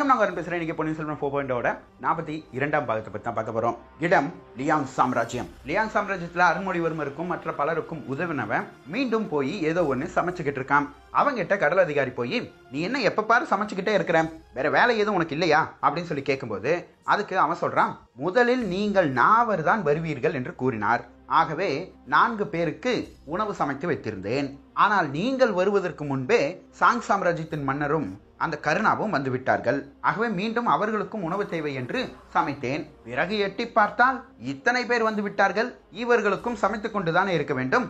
வணக்கம், நான் வரேன் பேசுறேன். இன்னைக்கு பொன்னியின் செல்வன் 4.0 42ஆம் பாகத்தை பற்றி தான் பார்க்க போறோம். இடம் லியாங் சாம்ராஜ்யம். லியாங் சாம்ராஜ்யத்தில் அருள்மொழிவர்மருக்கும் மற்ற பலருக்கும் உதவினவன் மீண்டும் போய் ஏதோ ஒன்று சமைச்சுக்கிட்டு இருக்கான். அவங்கிட்ட கடல் அதிகாரி போய், நீ என்ன எப்ப பாரு சமைச்சுக்கிட்டே இருக்கிற, வேற வேலை எதுவும் உனக்கு இல்லையா அப்படின்னு சொல்லி கேட்கும்போது அதுக்கு அவன் சொல்றான், முதலில் நீங்கள் நாவர் தான் வருவீர்கள் என்று கூறினார். ஆகவே 4 பேருக்கு உணவு சமைத்து வைத்திருந்தேன். ஆனால் நீங்கள் வருவதற்கு முன்பே சாங் சாம்ராஜ்யத்தின் மன்னரும் அந்த கருணாவும் வந்து விட்டார்கள். ஆகவே மீண்டும் அவர்களுக்கும் உணவு தேவை என்று சமைத்தேன். பிறகு எட்டி பார்த்தால் இத்தனை பேர் வந்து விட்டார்கள். இவர்களுக்கும் சமைத்துக் கொண்டுதானே இருக்க வேண்டும்.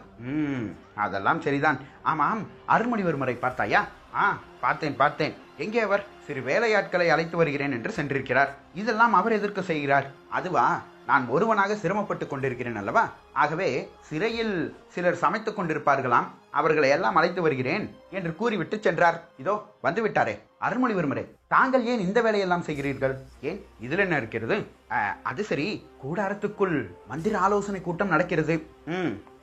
அதெல்லாம் சரிதான். ஆமாம், அருள்மொழிவர்மரை பார்த்தாயா? பார்த்தேன். எங்கே அவர்? சிறு வேலையாட்களை அழைத்து வருகிறேன் என்று சென்றிருக்கிறார். இதெல்லாம் அவர் எதற்கு செய்கிறார்? அதுவா, நான் ஒருவனாக சிரமப்பட்டு கொண்டிருக்கிறேன் அல்லவா? ஆகவே சிறையில் சிலர் சமைத்துக் கொண்டிருப்பார்களாம், அவர்களை எல்லாம் அழைத்து வருகிறேன் என்று கூறிவிட்டு சென்றார். இதோ வந்து விட்டாரே. அருள்மொழிவர்மரே, தாங்கள் ஏன் இந்த வேலையெல்லாம் செய்கிறீர்கள்? ஏன், இதில் என்ன இருக்கிறது? அது சரி, கூடாரத்துக்குள் மந்திர ஆலோசனை கூட்டம் நடக்கிறது.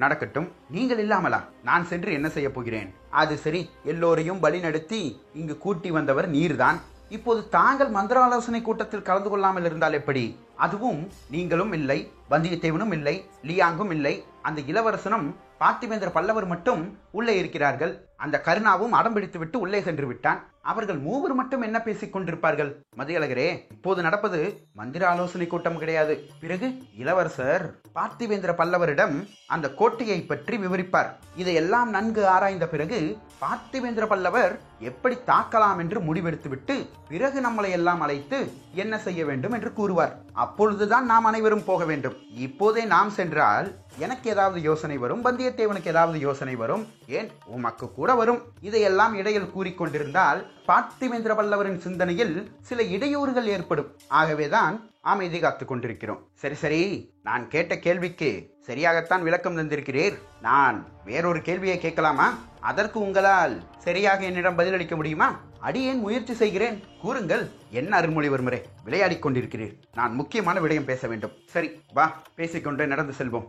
நடக்கட்டும். நீங்கள் இல்லாமலா நான் சென்று என்ன செய்ய போகிறேன்? அது சரி, எல்லோரையும் பலி நடத்தி இங்கு கூட்டி வந்தவர் நீர்தான். இப்போது தாங்கள் மந்திர ஆலோசனை கூட்டத்தில் கலந்து கொள்ளாமல் இருந்தால் எப்படி? அதுவும் நீங்களும் இல்லை, வந்தியத்தேவனும் இல்லை, லியாங்கும் இல்லை, அந்த இளவரசனும் பார்த்திபேந்திர பல்லவர் மட்டும் உள்ளே இருக்கிறார்கள். அந்த கருணாவும் அடம் பிடித்து விட்டு உள்ளே சென்று விட்டான். அவர்கள் 3 மட்டும் என்ன பேசிக் கொண்டிருப்பார்கள்? மதியழகரே, இப்போது நடப்பது மந்திர ஆலோசனை கூட்டம் கிடையாது. பிறகு இளவரசர் பார்த்திபேந்திர பல்லவரிடம் அந்த கோட்டையை பற்றி விவரிப்பார். இதையெல்லாம் நன்கு ஆராய்ந்த பிறகு பார்த்திபேந்திர பல்லவர் எப்படி தாக்கலாம் என்று முடிவெடுத்துவிட்டு பிறகு நம்மளை எல்லாம் அழைத்து என்ன செய்ய வேண்டும் என்று கூறுவார். அப்பொழுதுதான் நாம் அனைவரும் போக வேண்டும். இப்போதே நாம் சென்றால் எனக்கு ஏதாவது யோசனை வரும், வந்தியத்தேவனுக்கு ஏதாவது யோசனை வரும், ஏன் உமக்கு கூட வரும். இதையெல்லாம் இடையில் கூறிக்கொண்டிருந்தால் பார்த்திபேந்திர பல்லவரின் சிந்தனையில் சில இடையூறுகள் ஏற்படும். ஆகவேதான் அமைதி காத்துக் கொண்டிருக்கிறோம். சரி, நான் கேட்ட கேள்விக்கு சரியாகத்தான் விளக்கம் தந்திருக்கிறீர். நான் வேறொரு கேள்வியை கேட்கலாமா? அதற்கு உங்களால் சரியாக என்னிடம் பதிலளிக்க முடியுமா? அடியேன் முயற்சி செய்கிறேன், கூறுங்கள். என்ன அருள்மொழிவர்மரே, விளையாடிக் கொண்டிருக்கிறீர்? நான் முக்கியமான விடயம் பேச வேண்டும். சரி, வா, பேசிக்கொண்டே நடந்து செல்வோம்.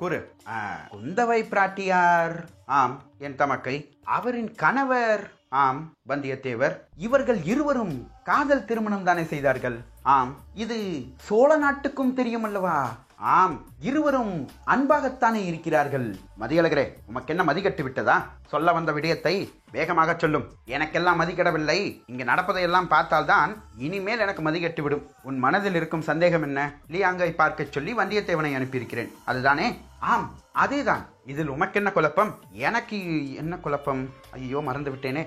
கூறு. குந்தவை பிராட்டியார்? ஆம், என் தமக்கை. அவரின் கணவர்? ஆம், வந்தியத்தேவர். இவர்கள் இருவரும் காதல் திருமணம் தானே செய்தார்கள்? ஆம். இது சோழ நாட்டுக்கும் தெரியும் அல்லவா? ஆம், இருவரும் அன்பாகத்தானே இருக்கிறார்கள். மதியழகரே, உமக்கு என்ன மதிக்கட்டு விட்டதா? சொல்ல வந்த விடயத்தை வேகமாக சொல்லும். எனக்கெல்லாம் மதிக்கிடவில்லை. இங்கு நடப்பதையெல்லாம் பார்த்தால்தான் இனிமேல் எனக்கு மதிக்கட்டு விடும். உன் மனதில் இருக்கும் சந்தேகம் என்ன? லியாங்கை பார்க்க சொல்லி வந்தியத்தேவனை அனுப்பியிருக்கிறேன், அதுதானே? ஆம், அதேதான். இதில் உமக்கென்ன குழப்பம்? எனக்கு என்ன குழப்பம்? ஐயோ, மறந்து விட்டேனே.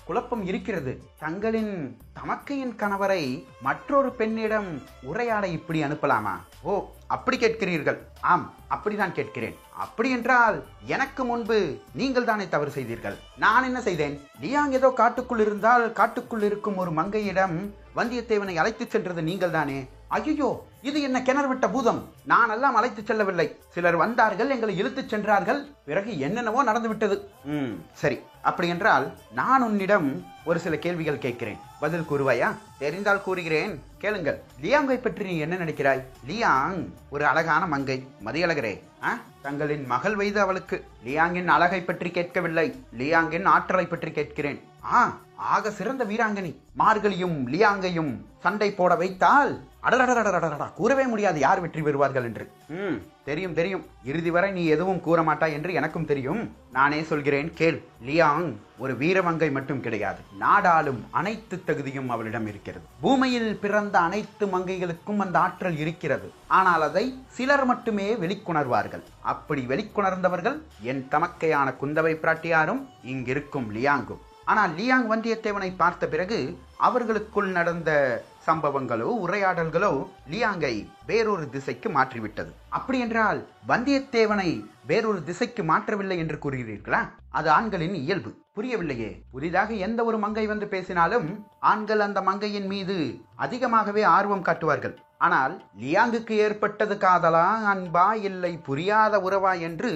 குழப்பம் இருக்கிறது. தங்களின் தமக்கையின் கணவரை மற்றொரு பெண்ணிடம் உரையாட இப்படி அனுப்பலாமா? ஓ, அப்படி கேட்கிறீர்கள்? ஆம், அப்படிதான் கேட்கிறேன். அப்படி என்றால் எனக்கு முன்பு நீங்கள் தானே தவறு செய்தீர்கள். நான் என்ன செய்தேன்? லியாங் ஏதோ காட்டுக்குள் இருந்தால் காட்டுக்குள் இருக்கும் ஒரு மங்கையிடம் வந்தியத்தேவனை அழைத்து சென்றது நீங்கள் தானே? ஐயோ, இது என்ன கிணறு விட்ட பூதம்? நான் எல்லாம் அழைத்து செல்லவில்லை. சிலர் வந்தார்கள், எங்களை இழுத்துச் சென்றார்கள். பிறகு என்னென்னவோ நடந்து விட்டது. சரி, அப்படி என்றால் நான் உன்னிடம் ஒரு சில கேள்விகள் கேட்கிறேன், பதில் கூறுவாயா? தெரிந்தால் கூறுகிறேன், கேளுங்கள். லியாங்கை பற்றி நீ என்ன நினைக்கிறாய்? லியாங் ஒரு அழகான மங்கை. மதியழகரே, தங்களின் மகள் வயது அவளுக்கு. லியாங்கின் அழகை பற்றி கேட்கவில்லை, லியாங்கின் ஆற்றலை பற்றி கேட்கிறேன். ஆக சிறந்த வீராங்கனி. மார்கழியும் லியாங்கையும் சண்டை போட வைத்தால் அடடடடடடடா, கூறவே முடியாது யார் வெற்றி பெறுவார்கள் என்று. தெரியும். இறுதி வரை நீ எதுவும் கூற மாட்டாய் என்று எனக்கும் தெரியும். நானே சொல்கிறேன், கேள். லியாங் ஒரு வீரமங்கை மட்டும் கிடையாது, நாடாளும் அனைத்து தகுதியும் அவளிடம் இருக்கிறது. பூமியில் பிறந்த அனைத்து மங்கைகளுக்கும் அந்த ஆற்றல் இருக்கிறது. ஆனால் அதை சிலர் மட்டுமே வெளிக்கொணர்வார்கள். அப்படி வெளிக்கொணர்ந்தவர்கள் என் தமக்கையான குந்தவை பிராட்டியாரும் இங்கிருக்கும் லியாங்கும். ஆனால் லியாங் வந்தியத்தேவனை பார்த்த பிறகு அவர்களுக்குள் நடந்த சம்பவங்களோ உரையாடல்களோ லியாங்கை வேறொரு திசைக்கு மாற்றிவிட்டது. அப்படி என்றால் வந்தியத்தேவனை வேறொரு திசைக்கு மாற்றவில்லை என்று கூறுகிறீர்களா? அது ஆண்களின் இயல்பு. புரியவில்லையே. புதிதாக எந்த ஒரு மங்கை வந்து பேசினாலும் ஆண்கள் அந்த மங்கையின் மீது அதிகமாகவே ஆர்வம் காட்டுவார்கள். ஆனால் லியாங்குக்கு ஏற்பட்டது காதலா, அன்பா, இல்லை புரியாத உறவா என்று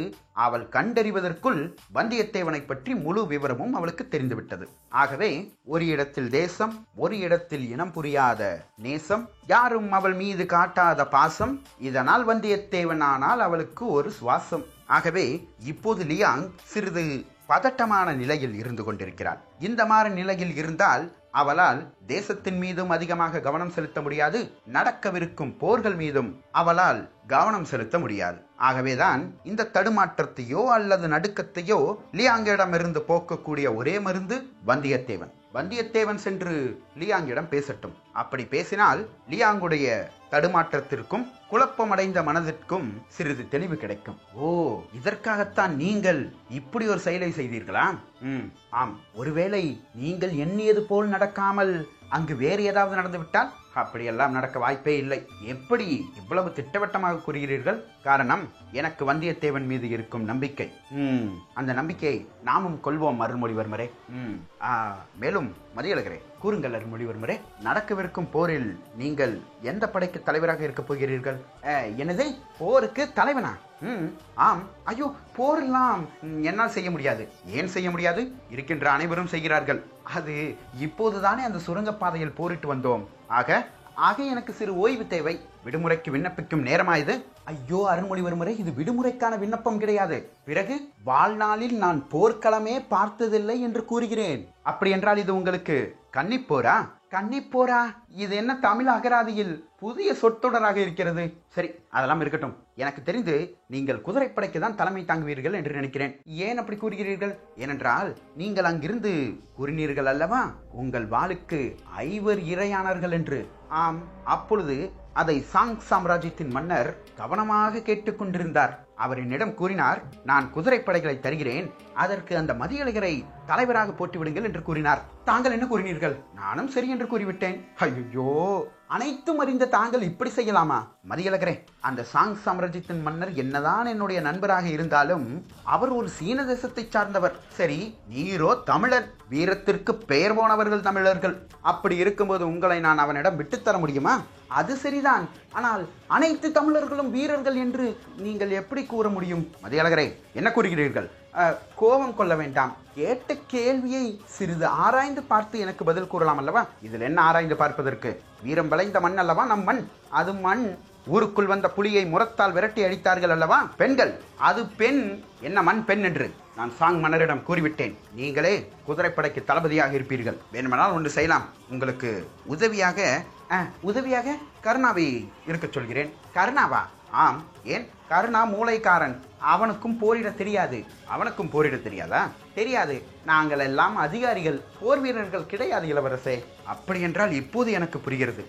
அவள் கண்டறிவதற்குள் வந்தியத்தேவனை பற்றி முழு விவரமும் அவளுக்கு தெரிந்துவிட்டது. ஆகவே ஒரு இடத்தில் தேசம், ஒரு இடத்தில் இனம் புரியாத நேசம், யாரும் அவள் மீது காட்டாத பாசம். இதனால் வந்தியத்தேவனானால் அவளுக்கு ஒரு சுவாசம். ஆகவே இப்போது லியாங் சிறிது பதட்டமான நிலையில் இருந்து கொண்டிருக்கிறாள். இந்த மாதிரி நிலையில் இருந்தால் அவளால் தேசத்தின் மீதும் அதிகமாக கவனம் செலுத்த முடியாது, நடக்கவிருக்கும் போர்கள் மீதும் அவளால் கவனம் செலுத்த முடியாது. ஆகவேதான் இந்த தடுமாற்றத்தையோ அல்லது நடுக்கத்தையோ லியாங்கிடமிருந்து போக்கக்கூடிய ஒரே மருந்து வந்தியத்தேவன். வந்தியத்தேவன் சென்று லியாங்கிடம் பேசட்டும். அப்படி பேசினால் லியாங்குடைய தடுமாற்றத்திற்கும் குழப்பமடைந்த மனதிற்கும் சிறிது தெளிவு கிடைக்கும். ஓ, இதற்காகத்தான் நீங்கள் இப்படி ஒரு செயலை செய்தீர்களா? ஆம். ஒருவேளை நீங்கள் எண்ணியது போல் நடக்காமல் அங்கு வேறு ஏதாவது நடந்துவிட்டால்? அப்படியெல்லாம் நடக்க வாய்ப்பே இல்லை. எப்படி இவ்வளவு திட்டவட்டமாக கூறுகிறீர்கள்? காரணம், எனக்கு வந்தியத்தேவன் மீது இருக்கும் நம்பிக்கை. அந்த நம்பிக்கையை நாமும் கொள்வோம் அருள்மொழிவர்மரே. மேலும் மதியழகரே, கூறுங்கள் அருள்மொழிவர்மரே, நடக்கவிருக்கும் போரில் நீங்கள் எந்த படைக்கு தலைவராக இருக்க போகிறீர்கள்? என்னது, போருக்கு தலைவனா? ஆம். ஐயோ, போரெல்லாம் என்னால் செய்ய முடியாது. ஏன் செய்ய முடியாது? இருக்கின்ற அனைவரும் செய்கிறார்கள். அது இப்போதுதானே அந்த சுரங்கப்பாதையில் போரிட்டு வந்தோம். ஆக எனக்கு சிறு ஓய்வு தேவை. விடுமுறைக்கு விண்ணப்பிக்கும் நேரமா இது? ஐயோ அருள்மொழிவர்மரே, இது விடுமுறைக்கான விண்ணப்பம் கிடையாது. பிறகு வாழ்நாளில் நான் போர்க்களமே பார்த்ததில்லை என்று கூறுகிறேன். அப்படி என்றால் இது உங்களுக்கு கன்னிப்போரா? கன்னிப்போரா? இது என்ன தமிழ் அகராதியில் புதிய சொற்றொடராக இருக்கிறது. சரி, அதெல்லாம் இருக்கட்டும். எனக்கு தெரிந்து நீங்கள் குதிரைப்படைக்கு தான் தலைமை தாங்குவீர்கள் என்று நினைக்கிறேன். ஏன் அப்படி கூறுகிறீர்கள்? ஏனென்றால் நீங்கள் அங்கிருந்து கூறினீர்கள் அல்லவா, உங்கள் வாளுக்கு 5 இறையானார்கள் என்று. ஆம். அப்பொழுது அதை சாங் சாம்ராஜ்யத்தின் மன்னர் கவனமாக கேட்டுக்கொண்டிருந்தார். அவர் என்னிடம் கூறினார், நான் குதிரைப்படைகளை தருகிறேன், அதற்கு அந்த மதியழகரை தலைவராக போட்டுவிடுங்கள் என்று கூறினார். தாங்கள் என்ன கூறினீர்கள்? நானும் சரி என்று கூறிவிட்டேன். ஐயோ, அனைத்தும் அறிந்த தாங்கள் இப்படி செய்யலாமா? மதியழகரே, அந்த சாங் சாம்ராஜ்யத்தின் மன்னர் என்னதான் என்னுடைய நண்பராக இருந்தாலும் அவர் ஒரு சீன தேசத்தை சார்ந்தவர். சரி, நீரோ தமிழர், வீரத்திற்கு பெயர் போனவர்கள் தமிழர்கள். அப்படி இருக்கும்போது உங்களை நான் அவனிடம் விட்டுத்தர முடியுமா? அது சரிதான். ஆனால் அனைத்து தமிழர்களும் வீரர்கள் என்று நீங்கள் எப்படி கூற முடியும்? மதியழகரே, என்ன கூறுகிறீர்கள்? கோபம் கொள்ள வேண்டாம். கேட்ட கேள்வியை சிறிது ஆராய்ந்து பார்த்து எனக்கு பதில் கூறலாம் அல்லவா? இதில் என்ன ஆராய்ந்து பார்ப்பதற்கு? வீரம் விளைந்த மண் அல்லவா நம் மண். அது மண். ஊருக்குள் வந்த புலியை முரத்தால் விரட்டி அடித்தார்கள் அல்லவா பெண்கள். அது பெண். என்ன மண் பெண் என்று நான் சாங் மன்னரிடம் கூறிவிட்டேன். நீங்களே குதிரைப்படைக்கு தளபதியாக இருப்பீர்கள். வேணுமானால் ஒன்று செய்யலாம். உங்களுக்கு உதவியாக கருணாவை இருக்க சொல்கிறேன். கருணாவா? ஆம். ஏன்? கருணா மூளைக்காரன். அவனுக்கும் போரிட தெரியாது. அவனுக்கும் போரிட தெரியாதா? தெரியாது. நாங்கள் எல்லாம் அதிகாரிகள், போர் வீரர்கள் கிடையாது இளவரசே. அப்படி என்றால் இப்போது எனக்கு புரிகிறது.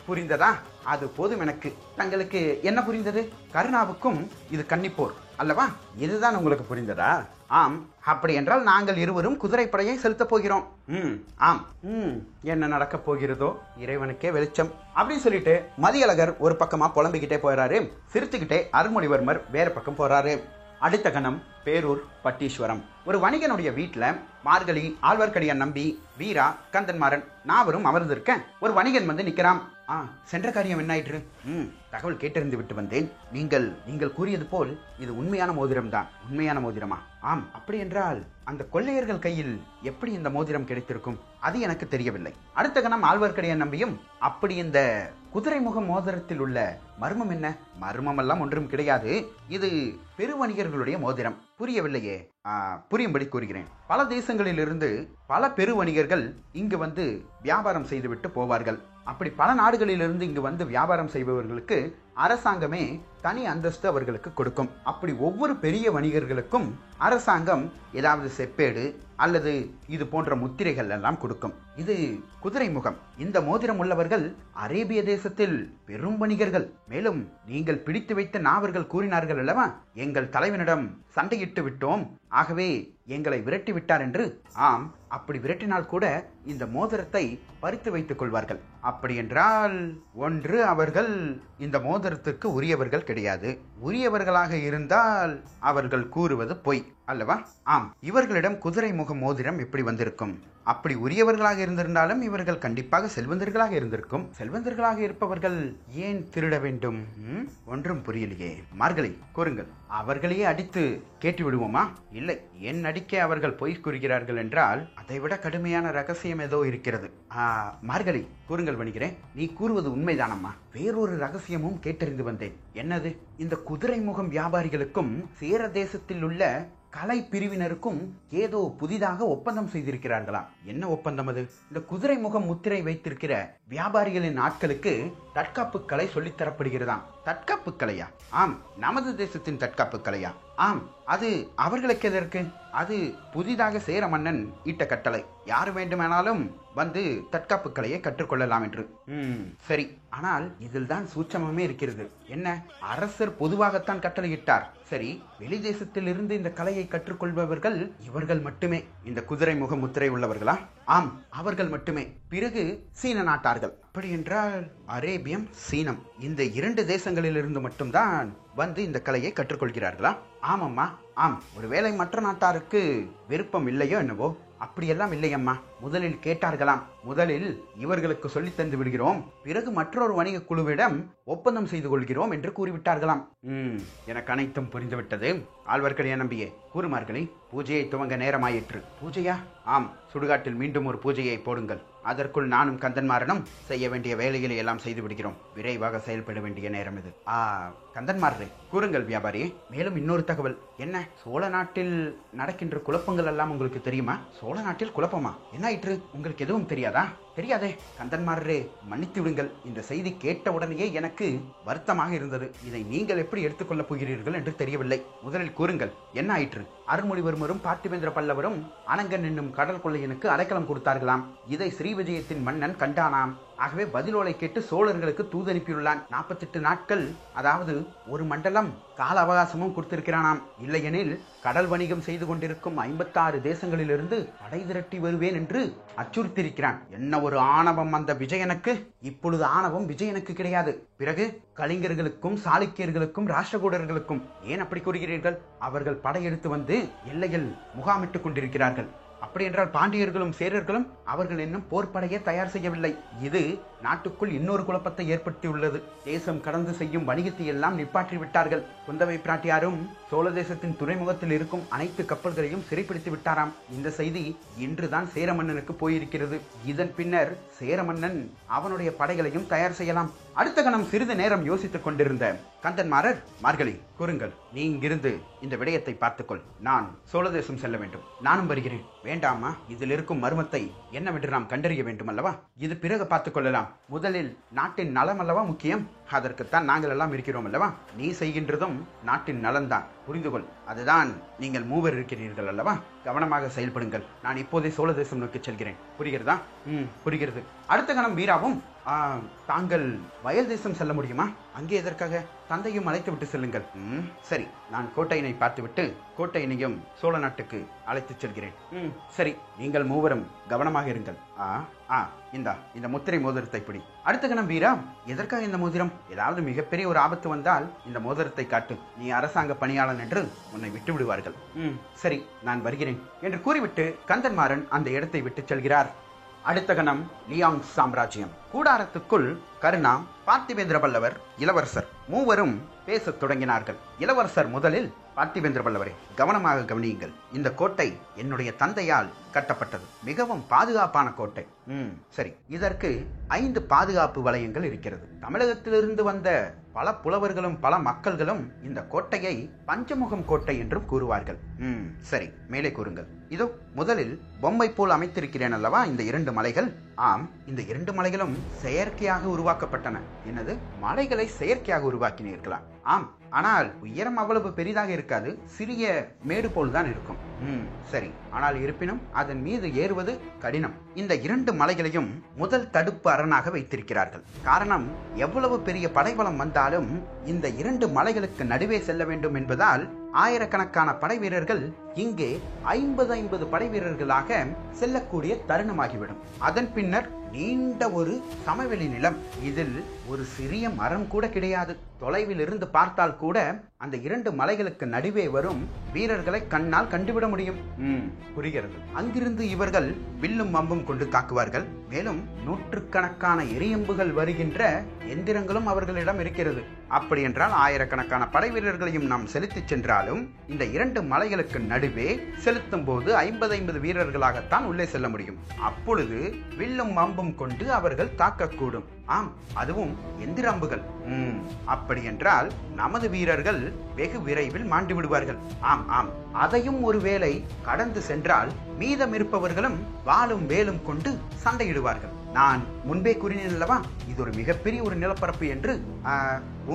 புரிந்ததா? அது போதும் எனக்கு. தங்களுக்கு என்ன புரிந்தது? கருணாவுக்கும் இது கன்னிப்போர் அல்லவா? இதுதான் உங்களுக்கு புரிந்ததா? ஆம். அப்படி என்றால் நாங்கள் இருவரும் குதிரைப்படையை செலுத்தப் போகிறோம். ஆம். என்ன நடக்க போகிறதோ இறைவனுக்கே வெளிச்சம். அப்படி சொல்லிட்டு மதியழகர் ஒரு பக்கமா புலம்பிக்கிட்டே போறாரு. சிரிச்சுக்கிட்டே அருள்மொழிவர்மர் வேற பக்கம் போறாரு. அடுத்த கணம் பேரூர் பட்டீஸ்வரம். ஒரு வணிகனுடைய வீட்டுல மார்கழி, ஆழ்வார்க்கடியான் நம்பி, வீரா, கந்தன்மாறன் நாவரும் அமர்ந்திருக்க ஒரு வணிகன் வந்து நிக்கிறான். சென்ற காரியம் என்ன ஆயிற்று? தகவல் கேட்டறிந்து விட்டு வந்தேன். நீங்கள் கூறியது போல் இது உண்மையான மோதிரம் தான். உண்மையான மோதிரமா? ஆம். அப்படி என்றால் அந்த கொள்ளையர்கள் கையில் எப்படி இந்த மோதிரம் கிடைத்திருக்கும்? அது எனக்கு தெரியவில்லை. அடுத்த கணம் ஆழ்வார்க்கடியான் நம்பியும், அப்படி இந்த குதிரைமுக மோதிரத்தில் உள்ள மர்மம் என்ன? மர்மம் எல்லாம் ஒன்றும் கிடையாது. இது பெருவணிகர்களுடைய மோதிரம். புரியவில்லையே? புரியும்படி கூறுகிறேன். பல தேசங்களில் இருந்து பல பெருவணிகர்கள் இங்கு வந்து வியாபாரம் செய்துவிட்டு போவார்கள். அப்படி பல நாடுகளிலிருந்து இங்கு வந்து வியாபாரம் செய்பவர்களுக்கு அரசாங்கமே தனி அந்தஸ்து அவர்களுக்கு கொடுக்கும். அப்படி ஒவ்வொரு பெரிய வணிகர்களுக்கும் அரசாங்கம் ஏதாவது செப்பேடு அல்லது இது போன்ற முத்திரைகள் எல்லாம் கொடுக்கும். இது குதிரை முகம். இந்த மோதிரம் உள்ளவர்கள் அரேபிய தேசத்தில் பெரும் வணிகர்கள். மேலும் நீங்கள் பிடித்து வைத்த நாவர்கள் கூறினார்கள் அல்லவா, எங்கள் தலைவனிடம் சண்டையிட்டு விட்டோம், ஆகவே எங்களை விரட்டி விட்டார் என்று. ஆம். அப்படி விரட்டினால் கூட இந்த மோதிரத்தை பறித்து வைத்துக் கொள்வார்கள். அப்படி என்றால் ஒன்று, அவர்கள் இந்த மோதிரத்துக்கு உரியவர்கள் கிடையாது. உரியவர்களாக இருந்தால் அவர்கள் கூறுவது பொய் அல்லவா? ஆம். இவர்களிடம் குதிரை முக மோதிரம் எப்படி வந்திருக்கும்? அப்படி உரியவர்களாக இருந்திருந்தாலும் இவர்கள் கண்டிப்பாக செல்வந்தர்களாக இருந்திருக்கும். செல்வந்தர்களாக இருப்பவர்கள் ஏன் திருட வேண்டும்? ஒன்றும் புரியலையே. மார்கழி, கூறுங்கள். அவர்களையே அடித்து கேட்டு விடுவோமா? இல்லை, என் அடிக்க அவர்கள் பொய் கூறுகிறார்கள் என்றால் அதைவிட கடுமையான ரகசியம் ஏதோ இருக்கிறது. மார்கழி, கூறுங்கள் வணிகரே. நீ கூறுவது உண்மைதானம்மா? வேறொரு ரகசியமும் கேட்டறிந்து வந்தேன். என்னது? இந்த குதிரை முகம் வியாபாரிகளுக்கும் சேர தேசத்தில் உள்ள கலை பிரிவினருக்கும் ஏதோ புதிதாக ஒப்பந்தம் செய்திருக்கிறார்களாம். என்ன ஒப்பந்தம் அது? இந்த குதிரை முகம் முத்திரை வைத்திருக்கிற வியாபாரிகளின் ஆட்களுக்கு தற்காப்பு கலை சொல்லித்தரப்படுகிறதாம். தற்காப்பு கலையா? ஆம், நமது தேசத்தின் தற்காப்பு கலையா? ஆம், அது அவர்களுக்கு எதற்கு? அது புதிதாக சேர மன்னன் இட்ட கட்டளை. யார் வேண்டுமானாலும் வந்து தற்காப்பு கலையை கற்றுக்கொள்ளலாம் என்று. சரி, ஆனால் இதில் தான் சூட்சமே இருக்கிறது. என்ன? அரசர் பொதுவாகத்தான் கட்டளையிட்டார். சரி, வெளி தேசத்தில் இருந்து இந்த கலையை கற்றுக்கொள்பவர்கள் இவர்கள் மட்டுமே. இந்த குதிரை முக முத்திரை உள்ளவர்களா? ஆம், அவர்கள் மட்டுமே. பிறகு சீன நாட்டார்கள். அப்படி என்றால் அரேபியம், சீனம் இந்த 2 தேசங்களில் இருந்து மட்டும்தான் வந்து இந்த கலையை கற்றுக்கொள்கிறார்களா? ஆமம்மா, ஆம். ஒருவேளை மற்ற நாட்டாருக்கு விருப்பம் இல்லையோ என்னவோ? அப்படியெல்லாம் இல்லையம்மா. முதலில் கேட்டார்களாம். முதலில் இவர்களுக்கு சொல்லி தந்து விடுகிறோம், பிறகு மற்றொரு வணிக குழுவிடம் ஒப்பந்தம் செய்து கொள்கிறோம் என்று கூறிவிட்டார்களாம். எனக்கு அனைத்தும் புரிந்துவிட்டது. ஆழ்வார்க்கடியான் நம்பியே, கூறுமார்களே, பூஜையை துவங்க நேரமாயிற்று. பூஜையா? ஆம், சுடுகாட்டில் மீண்டும் ஒரு பூஜையை போடுங்கள். அதற்குள் நானும் கந்தன்மாறனும் செய்ய வேண்டிய வேலைகளை எல்லாம் செய்து விடுகிறோம். விரைவாக செயல்பட வேண்டிய நேரம் இது. கந்தன்மாறே, கூறுங்கள் வியாபாரி. மேலும் இன்னொரு தகவல். என்ன? சோழ நாட்டில் நடக்கின்ற குழப்பங்கள் எல்லாம் உங்களுக்கு தெரியுமா? சோழ நாட்டில் குழப்பமா? என்ன ஆயிற்று? உங்களுக்கு எதுவும் தெரியாதா? தெரியாதே. கந்தன்மாறே, மன்னித்து விடுங்கள். இந்த செய்தி கேட்ட உடனேயே எனக்கு வருத்தமாக இருந்தது. இதை நீங்கள் எப்படி எடுத்துக்கொள்ளப் போகிறீர்கள் என்று தெரியவில்லை. முதலில் கூறுங்கள், என்ன ஆயிற்று? அருள்மொழிவர்மரும் பார்த்திபேந்திர பல்லவரும் அனங்கன் என்னும் கடல் கொள்ளையனுக்கு அடைக்கலம் கொடுத்தார்களாம். இதை ஸ்ரீவிஜயத்தின் மன்னன் கண்டானாம். ஆகவே பதிலோலை கேட்டு சோழர்களுக்கு தூது அனுப்பியுள்ளான். 48 நாட்கள், அதாவது ஒரு மண்டலம் கால அவகாசமும் கொடுத்திருக்கிறானாம். இல்லையெனில் கடல் வணிகம் செய்து கொண்டிருக்கும் 56 தேசங்களிலிருந்து படை திரட்டி வருவேன் என்று அச்சுறுத்தியிருக்கிறான். என்ன ஒரு ஆணவம் அந்த விஜயனுக்கு! இப்பொழுது ஆணவம் விஜயனுக்கு கிடையாது. பிறகு கலிங்கர்களுக்கும் சாளுக்கியர்களுக்கும் ராஷ்டிரகூடர்களுக்கும். ஏன் அப்படி கூறுகிறீர்கள்? அவர்கள் படையெடுத்து வந்து எல்லையில் முகாமிட்டுக் கொண்டிருக்கிறார்கள். அப்படி என்றால் பாண்டியர்களும் சேரர்களும் அவர்கள் இன்னும் போர்ப்படையை தயார் செய்யவில்லை. இது நாட்டுக்குள் இன்னொரு குழப்பத்தை ஏற்படுத்தியுள்ளது. தேசம் கடந்து செய்யும் வணிகத்தை எல்லாம் நிப்பாற்றி விட்டார்கள். குந்தவை பிராட்டியாரும் சோழ தேசத்தின் துறைமுகத்தில் இருக்கும் அனைத்து கப்பல்களையும் சிறைப்பிடித்து விட்டாராம். இந்த செய்தி இன்றுதான் சேர மன்னனுக்கு போயிருக்கிறது. இதன் பின்னர் சேர மன்னன் அவனுடைய படைகளையும் தயார் செய்யலாம். அடுத்த கணம் சிறிது நேரம் யோசித்துக் கொண்டிருந்த கந்தன்மாறர், மார்கழி, கூறுங்கள். நீ இங்கிருந்து இந்த விடயத்தை பார்த்துக்கொள். நான் சோழ தேசம் செல்ல வேண்டும். நானும் வருகிறேன். வேண்டாமா? இதில் இருக்கும் மர்மத்தை என்னவென்று நாம் கண்டறிய வேண்டும் அல்லவா? இது பிறகு பார்த்துக் கொள்ளலாம். முதலில் நாட்டின் நலம் அல்லவா முக்கியம்? அதற்குத்தான் நாங்கள் எல்லாம் இருக்கிறோம் அல்லவா? நீ செய்கின்றதும் நாட்டின் நலன்தான். புரிந்து கொள். அதுதான் நீங்கள் மூவர் இருக்கிறீர்கள் அல்லவா? கவனமாக செயல்படுங்கள். நான் இப்போதே சோழ தேசம் நோக்கி செல்கிறேன். புரிகிறதா? புரிகிறது. அடுத்த கணம் வீராவும், தாங்கள் வயல் தேசம் செல்ல முடியுமா? அங்கே எதற்காக? தந்தையும் அழைத்து விட்டு செல்லுங்கள். சரி, நான் கோட்டையினை பார்த்துவிட்டு கோட்டையினையும் சோழ நாட்டுக்கு அழைத்து செல்கிறேன். சரி, நீங்கள் மூவரும் கவனமாக இருங்கள். இந்த முத்திரை மோதிரத்தை பிடி. அடுத்த கணம் வீரா, எதற்காக இந்த மோதிரம்? ஏதாவது மிகப்பெரிய ஒரு ஆபத்து வந்தால் இந்த மோதிரத்தை காட்டு. நீ அரசாங்க பணியாளன் என்று உன்னை விட்டு விடுவார்கள். சரி, நான் வருகிறேன் என்று கூறிவிட்டு கந்தன்மாறன் அந்த இடத்தை விட்டு செல்கிறார். அடுத்த கணம் லியாங் சாம்ராஜ்யம். கூடாரத்துக்குள் கருணா, பார்த்திபேந்திர பல்லவர், இளவரசர் மூவரும் பேசத் தொடங்கினார்கள். இளவரசர் முதலில், பார்த்திபேந்திர பல்லவரே, கவனமாக கவனியுங்கள். இந்த கோட்டை என்னுடைய தந்தையால் கட்டப்பட்டது. மிகவும் பாதுகாப்பான கோட்டை. சரி, இதற்கு 5 பாதுகாப்பு வளையங்கள் இருக்கிறது. தமிழகத்திலிருந்து வந்த பல புலவர்களும் பல மக்கள்களும் இந்த கோட்டையை பஞ்சமுகம் கோட்டை என்றும் கூறுவார்கள். சரி, மேலே கூறுங்கள். இதோ முதலில் பொம்மை போல் அமைத்திருக்கிறேன் அல்லவா இந்த 2 மலைகள்? ஆம், இந்த 2 மலைகளும் செயற்கையாக உருவாக்கப்பட்டன. என்னது? மலைகளை செயற்கையாக உருவாக்கினீர்களா? ஆம், ஆனால் உயரம் அவ்வளவு பெரிதாக இருக்காது. சிறிய மேடு போல்தான் இருக்கும். சரி, ஆனால் இருப்பினும் அதன் மீது ஏறுவது கடினம். இந்த 2 மலைகளையும் முதல் தடுப்பு அரணாக வைத்திருக்கிறார்கள். காரணம், எவ்வளவு பெரிய படைபலம் வந்தாலும் இந்த 2 மலைகளுக்கு நடுவே செல்ல வேண்டும் என்பதால் ஆயிரக்கணக்கான படை வீரர்கள் இங்கே 50 படை வீரர்களாக செல்லக்கூடிய தருணமாகிவிடும். அதன் பின்னர் நீண்ட ஒரு சமவெளி நிலம். இதில் ஒரு சிறிய மரம் கூட கிடையாது. தொலைவில் இருந்து பார்த்தால் கூட அந்த 2 மலைகளுக்கு நடுவே வரும் வீரர்களை கண்ணால் கண்டுவிட முடியும். புரிகிறது. அங்கிருந்து இவர்கள் வில்லும் அம்பும் கொண்டு தாக்குவார்கள். மேலும் நூற்றுக்கணக்கான எரியம்புகள் வருகின்ற எந்திரங்களும் அவர்களிடம் இருக்கிறது. அப்படி என்றால் ஆயிரக்கணக்கான படை வீரர்களையும் நாம் செலுத்தி சென்றாலும் இந்த 2 மலைகளுக்கு நடுவே செலுத்தும் போது 50 வீரர்களாகத்தான் உள்ளே செல்ல முடியும். அப்பொழுது வில்லும் அம்பும் கொண்டு அவர்கள் தாக்கக்கூடும். ஆம், அதுவும் எந்திர அம்புகள். அப்படி என்றால் நமது வீரர்கள் வெகு விரைவில் மாண்டு விடுவார்கள். ஆம் ஆம், அதையும் ஒருவேளை கடந்து சென்றால் மீதம் இருப்பவர்களும் வாளும் வேலும் கொண்டு சண்டையிடுவார்கள். நான் முன்பே கூறினேன் அல்லவா, இது ஒரு மிகப்பெரிய ஒரு நிலப்பரப்பு என்று.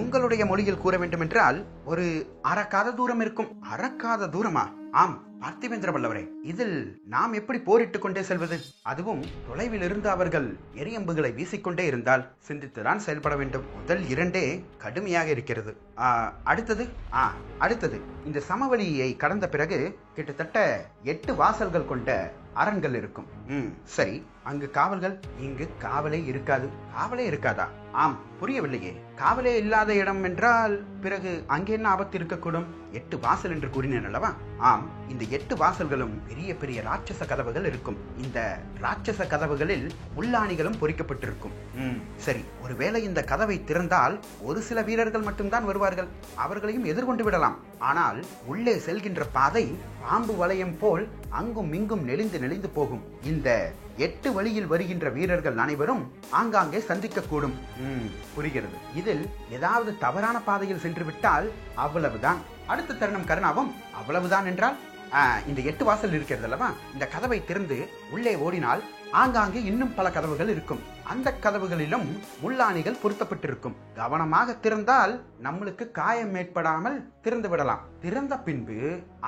உங்களுடைய மொழியில் கூற வேண்டும் என்றால் ஒரு அறக்காத தூரம் இருக்கும். அறக்காத தூரமா? ஆம் பார்த்திபேந்திர வல்லவரே, இதில் நாம் எப்படி போரிட்டுக் கொண்டே செல்வது? அதுவும் தொலைவில் இருந்து அவர்கள் எரியம்புகளை வீசிக்கொண்டே இருந்தால் சிந்தித்துதான் செயல்பட வேண்டும். முதல் இரண்டே கடுமையாக இருக்கிறது. அடுத்தது இந்த சமவெளியை கடந்த பிறகு கிட்டத்தட்ட 8 வாசல்கள் கொண்ட அரண்கள் இருக்கும். சரி, அங்கு காவல்கள்? இங்கு காவலே இருக்காது. காவலே இருக்காதா? ஆம், புரியவில்லையே. காவலே இல்லாத இடம் என்றால் பிறகு அங்கே என்ன ஆபத்து இருக்கக்கூடும்? 8 வாசல் என்று கூறினேன் அல்லவா? ஆம், இந்த 8 வாசல்களும் பெரிய பெரிய ராட்சச கதவுகள் இருக்கும். இந்த ராட்சச கதவுகளில் முள்ளாணிகளும் பொறிக்கப்பட்டிருக்கும். சரி, ஒருவேளை இந்த கதவை திறந்தால் ஒரு சில வீரர்கள் மட்டும்தான் வருவார்கள். அவர்களையும் எதிர்கொண்டு விடலாம். ஆனால் உள்ளே செல்கின்ற பாதை பாம்பு வளையம் போல் அங்கும் இங்கும் நெளிந்து போகும். இந்த 8 வழியில் வருகின்ற வீரர்கள் அனைவரும் ஆங்காங்கே சந்திக்கக்கூடும். புரிகிறது. இதில் ஏதாவது தவறான பாதையில் சென்று விட்டால் அவ்வளவுதான். அடுத்த தருணம் கருணாவும் அவ்வளவுதான் என்றால் இந்த 8 வாசல் இருக்கிறது அல்லவா, இந்த கதவை திறந்து உள்ளே ஓடினால் ஆங்காங்கே இன்னும் பல கதவுகள் இருக்கும். அந்த கதவுகளிலும் முள்ளாணிகள் பொருத்தப்பட்டிருக்கும். கவனமாக திறந்தால் நம்மளுக்கு காயம் ஏற்படாமல் திறந்து விடலாம். திறந்த பின்பு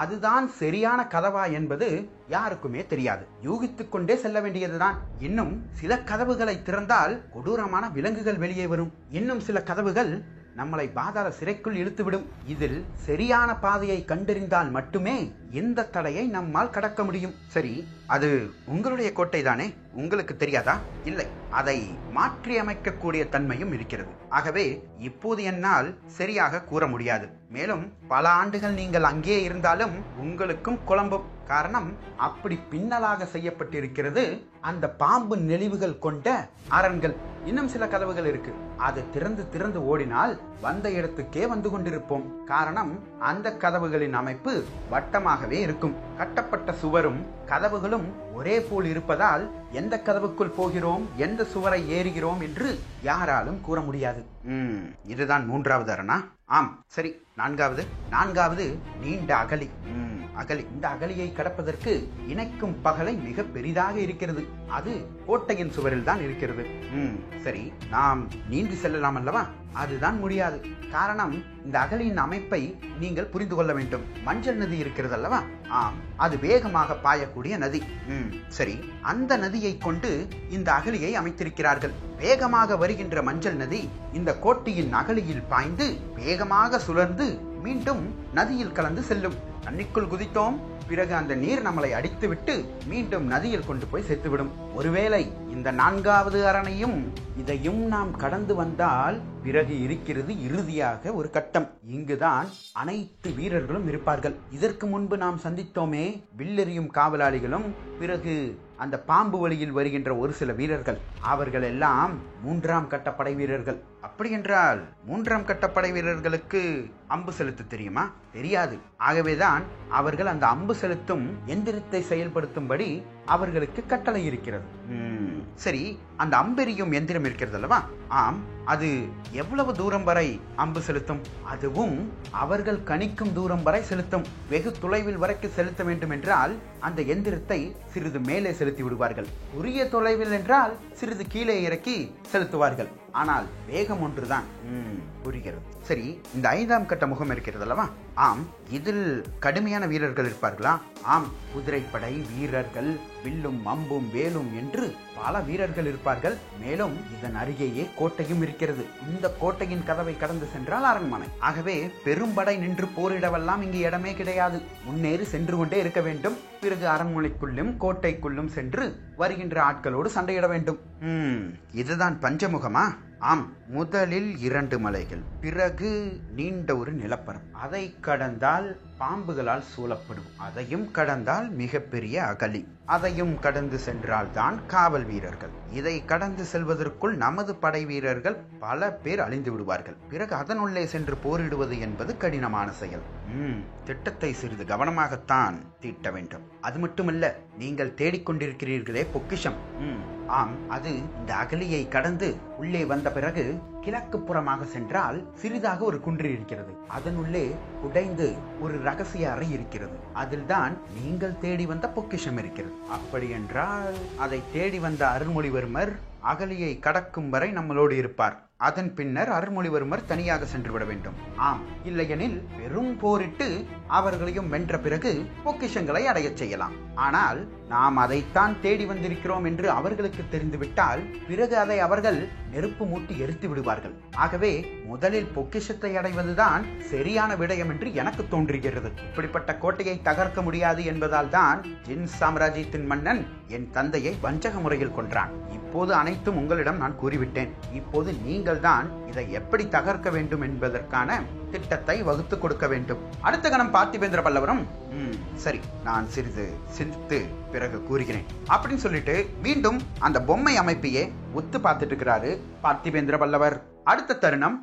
அதுதான் சரியான கதவா என்பது யாருக்குமே தெரியாது. யூகித்துக் கொண்டே செல்ல வேண்டியதுதான். இன்னும் சில கதவுகளை திறந்தால் கொடூரமான விலங்குகள் வெளியே வரும். இன்னும் சில கதவுகள் நம்மளை பாதாள சிறைக்குள் இழுத்துவிடும். இதில் சரியான பாதையை கண்டறிந்தால் மட்டுமே இந்த தடையை நம்மால் கடக்க முடியும். சரி, அது உங்களுடைய கோட்டை தானே, உங்களுக்கு தெரியாதா? இல்லை, அதை மாற்றி அமைக்கக்கூடிய தன்மையும் இருக்கிறது. ஆகவே இப்போது என்னால் சரியாக கூற முடியாது. மேலும் பல ஆண்டுகள் நீங்கள் அங்கே இருந்தாலும் உங்களுக்கும் குழம்பும். காரணம், அப்படி பின்னலாக செய்யப்பட்டிருக்கிறது அந்த பாம்பு நெளிவுகள் கொண்ட அரண்கள். இன்னும் சில கதவுகள் இருக்கு. அது திறந்து ஓடினால் வந்த இடத்துக்கே வந்து கொண்டிருப்போம். காரணம், அந்த கதவுகளின் அமைப்பு வட்டமாகவே இருக்கும். கட்டப்பட்ட சுவரும் கதவுகளும் ஒரே போல் இருப்பதால் எந்த கதவுக்குள் போகிறோம், எந்த சுவரை ஏறுகிறோம் என்று யாராலும் கூற முடியாது. இதுதான் 3வது அரணா? ஆம், சரி. 4வது நீண்ட அகழி. இந்த அகழியை கடப்பதற்கு இணைக்கும் பகலை மிக பெரிதாக இருக்கிறது. அது கோட்டையின் சுவரில் தான் இருக்கிறது. சரி, நாம் நீந்தி செல்லலாம் அல்லவா? அதுதான் முடியாது. காரணம், இந்த அகழியின் அமைப்பை நீங்கள் புரிந்து கொள்ள வேண்டும். மஞ்சள் நதி இருக்கிறது அல்லவா? ஆம், அது வேகமாக பாயக்கூடிய நதி. சரி, அந்த நதியை கொண்டு இந்த அகழியை அமைத்திருக்கிறார்கள். வேகமாக வருகின்ற மஞ்சள் நதி இந்த கோட்டையின் அகழியில் பாய்ந்து வேகமாக சுழன்று மீண்டும் நதியில் கலந்து செல்லும். தண்ணிக்குள் குதித்தோம், பிறகு அந்த நீர் நம்மளை அடித்துவிட்டு மீண்டும் நதியில் கொண்டு போய் சேர்த்துவிடும். ஒருவேளை இந்த 4வது அரணையும் இதையும் நாம் கடந்து வந்தால் பிறகு இருக்கிறது இறுதியாக ஒரு கட்டம். இங்குதான் அனைத்து வீரர்களும் இருப்பார்கள். இதற்கு முன்பு நாம் சந்தித்தோமே, வில்லெறியும் காவலாளிகளும், பிறகு அந்த பாம்பு வழியில் வருகின்ற ஒரு சில வீரர்கள், அவர்கள் எல்லாம் 3ஆம் கட்ட படை வீரர்கள். அப்படி என்றால் 3ஆம் கட்ட படை வீரர்களுக்கு அம்பு செலுத்த தெரியுமா? தெரியாது. ஆகவேதான் அவர்கள் அந்த அம்பு செலுத்தும் எந்திரத்தை செயல்படுத்தும்படி அவர்களுக்கு கட்டளை இருக்கிறது. சரி, அந்த அம்பெறியும் எந்திரம் இருக்கிறது அல்லவா? ஆம், அது எவ்வளவு தூரம் வரை அம்பு செலுத்தும்? அதுவும் அவர்கள் கணிக்கும் தூரம் வரை செலுத்தும். வெகு தொலைவில் வரைக்கும் செலுத்த வேண்டும் என்றால் அந்த எந்திரத்தை சிறிது மேலே செலுத்தி விடுவார்கள். உரிய தொலைவில் என்றால் சிறிது கீழே இறக்கி செலுத்துவார்கள். ஆனால் வேகம் ஒன்றுதான். புரிகிறது. சரி, இந்த 5ஆம் கட்ட முகம் இருக்கிறது அல்லவா? ஆம், இதில் கடுமையான வீரர்கள் இருப்பார்களா? ஆம், குதிரைப்படை வீரர்கள், வில்லும் அம்பும் வேலும் என்று பல வீரர்கள் இருப்பார்கள். மேலும் இதன் அருகேயே கோட்டையும் இருக்கிறது. இந்த கோட்டையின் கதவை கடந்து சென்றால் அரண்மனை. ஆகவே பெரும்படை நின்று போரிடவெல்லாம் இங்கு இடமே கிடையாது. முன்னேறி சென்று கொண்டே இருக்க வேண்டும். பிறகு அரண்மனைக்குள்ளும் கோட்டைக்குள்ளும் சென்று வருகின்ற ஆட்களோடு சண்டையிட வேண்டும். இதுதான் பஞ்சமுகமா? ஆம், முதலில் 2 மலைகள், பிறகு நீண்ட ஒரு நிலப்பரப்பு. அதை கடந்தால் பாம்புகளால் சூழப்படும். அதையும் கடந்தால் மிகப்பெரிய அகழி. அதையும் கடந்து சென்றால்தான் காவல் வீரர்கள். இதை கடந்து செல்வதற்குள் நமது படை வீரர்கள் பல பேர் அழிந்து விடுவார்கள். பிறகு அதனுள்ளே சென்று போரிடுவது என்பது கடினமான செயல். திட்டத்தை சிறிது கவனமாகத்தான் தீட்ட வேண்டும். அது மட்டுமல்ல, நீங்கள் தேடிக்கொண்டிருக்கிறீர்களே பொக்கிஷம், ஆம், அது இந்த அகழியை கடந்து உள்ளே வந்த பிறகு கிழக்கு புறமாக சென்றால் சிறிதாக ஒரு குன்று இருக்கிறது. அதனுள்ளே உடைந்து ஒரு ரகசிய அறை இருக்கிறது. அதில்தான் நீங்கள் தேடி வந்த பொக்கிஷம் இருக்கிறது. அப்படி என்றால் அதை தேடி வந்த அருள்மொழிவர்மர் அகழியை கடக்கும் வரை நம்மளோடு இருப்பார். அதன் பின்னர் அருள்மொழிவர்மர் தனியாக சென்று விட வேண்டும். ஆம், இல்லையெனில் பெரும் போரிட்டு அவர்களையும் வென்ற பிறகு பொக்கிஷங்களை அடைய செய்யலாம். ஆனால் நாம் அதைத்தான் தேடி வந்திருக்கிறோம் என்று அவர்களுக்கு தெரிந்துவிட்டால் பிறகு அதை அவர்கள் நெருப்பு மூட்டி எரித்து விடுவார்கள். ஆகவே முதலில் பொக்கிஷத்தை அடைவதுதான் சரியான விடயம் என்று எனக்கு தோன்றுகிறது. இப்படிப்பட்ட கோட்டையை தகர்க்க முடியாது என்பதால் தான் ஜின் சாம்ராஜ்யத்தின் மன்னன் என் தந்தையை வஞ்சக முறையில் கொன்றான். இப்போது அனைத்தும் உங்களிடம் நான் கூறிவிட்டேன். இப்போது நீங்கள் தான் இதை எப்படி தகர்க்க வேண்டும் என்பதற்கான திட்டத்தை வகுத்து கொடுக்க வேண்டும். அடுத்த கணம் பார்த்திபேந்திர பல்லவரும் சரி, நான் சிறிது சிந்தித்து பிறகு கூறுகிறேன் அப்படின்னு சொல்லிட்டு மீண்டும் அந்த பொம்மை அமைப்பையே ஒத்து பார்த்துட்டு இருக்கிறாரு பார்த்திபேந்திர பல்லவர். அடுத்த தருணம்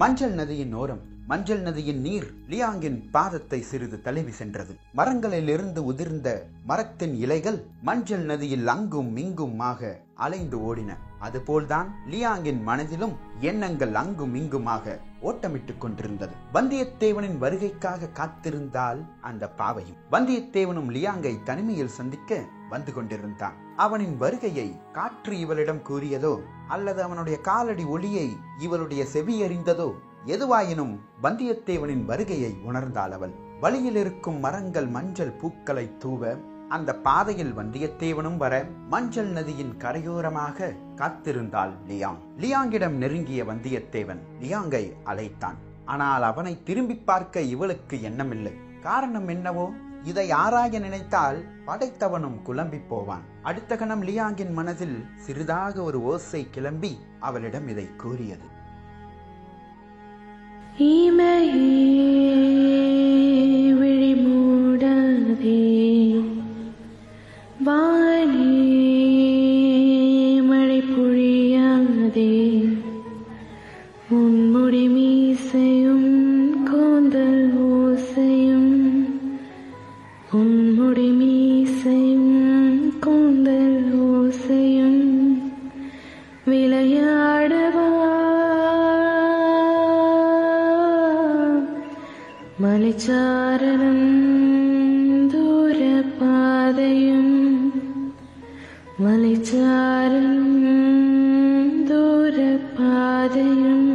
மஞ்சள் நதியின் ஓரம். மஞ்சள் நதியின் நீர் லியாங்கின் பாதத்தை சிறிது தழுவி சென்றது. மரங்களில் இருந்து உதிர்ந்த மரத்தின் இலைகள் மஞ்சள் நதியில் அங்கும் இங்குமாக அலைந்து ஓடின. அதுபோல்தான் லியாங்கின் மனதிலும் எண்ணங்கள் அங்கும் இங்குமாக ஓட்டமிட்டுக் கொண்டிருந்தது. வந்தியத்தேவனின் வருகைக்காக காத்திருந்தால் அந்த பாவையும். வந்தியத்தேவனும் லியாங்கை தனிமையில் சந்திக்க வந்து கொண்டிருந்தான். அவனின் வருகையை காற்று இவளிடம் கூறியதோ அல்லது அவனுடைய காலடி ஒளியை இவளுடைய செவியறிந்ததோ, எதுவாயினும் வந்தியத்தேவனின் வருகையை உணர்ந்தாள் அவள். வழியில் இருக்கும் மரங்கள் மஞ்சள் பூக்களை தூவ அந்த பாதையில் வந்தியத்தேவனும் வர மஞ்சள் நதியின் கரையோரமாக காத்திருந்தாள் லியாங். லியாங்கிடம் நெருங்கிய வந்தியத்தேவன் லியாங்கை அழைத்தான். ஆனால் அவனை திரும்பி பார்க்க இவளுக்கு எண்ணமில்லை. காரணம் என்னவோ இதை ஆராய நினைத்தால் படைத்தவனும் குழம்பி போவான். அடுத்த கணம் லியாங்கின் மனதில் சிறிதாக ஒரு ஓசை கிளம்பி அவளிடம் இதை கூறியது. மழை பொழியாதே, உன்முடி மீசையும் கூந்தல் ஓசையும், உன்முடி மீசையும் கூந்தல் ஓசையும் விளையாடவா மலைச்சாரலும் தூர பாதையும், மலைச்சாரலும் தூர பாதையும்